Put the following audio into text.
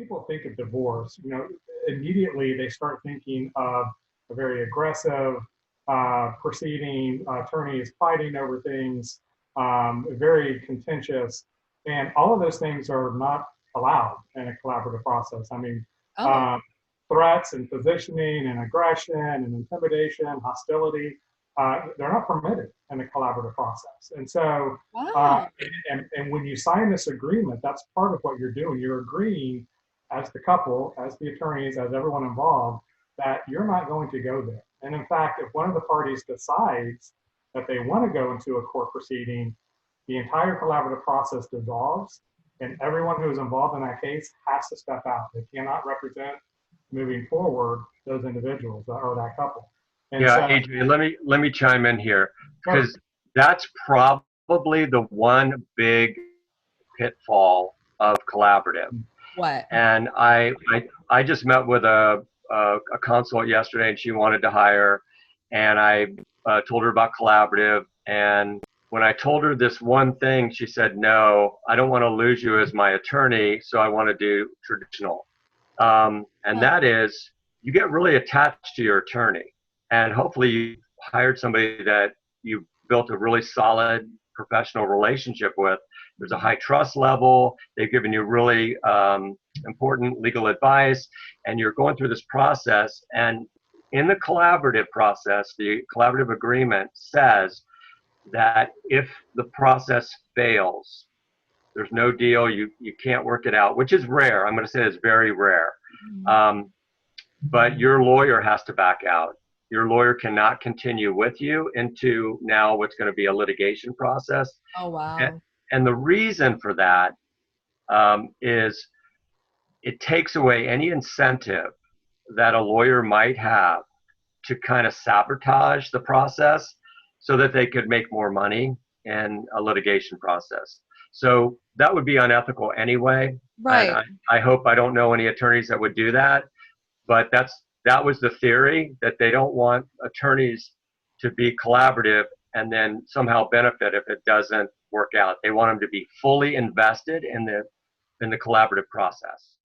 people think of divorce, immediately they start thinking of a very aggressive proceeding, attorneys fighting over things, very contentious, and all of those things are not allowed in a collaborative process. I mean, Oh, um, threats and positioning and aggression and intimidation, hostility, they're not permitted in the collaborative process. And so, uh, wow. and when you sign this agreement, that's part of what you're doing. You're agreeing as the couple, as the attorneys, as everyone involved, that you're not going to go there. And in fact, if one of the parties decides that they want to go into a court proceeding, the entire collaborative process dissolves, and everyone who is involved in that case has to step out. They cannot represent moving forward those individuals or that couple. And Yeah, so, A.J., let me chime in here sure. because that's probably the one big pitfall of collaborative. What? And I just met with a consulate yesterday, and she wanted to hire, and I told her about collaborative. And when I told her this one thing, she said, "No, I don't want to lose you as my attorney, so I want to do traditional." And Huh. that is, you get really attached to your attorney, and hopefully you hired somebody that you built a really solid professional relationship with. There's a high trust level. They've given you really important legal advice, and you're going through this process. And in the collaborative process, the collaborative agreement says that if the process fails, there's no deal, you can't work it out, which is rare. I'm going to say it's very rare. Mhm. But your lawyer has to back out. Your lawyer cannot continue with you into now what's going to be a litigation process. Oh, And, wow. and the reason for that is it takes away any incentive that a lawyer might have to kind of sabotage the process so that they could make more money in a litigation process. So that would be unethical anyway. And Right. I hope I don't know any attorneys that would do that, but that was the theory, that they don't want attorneys to be collaborative and then somehow benefit if it doesn't work out. They want them to be fully invested in the collaborative process.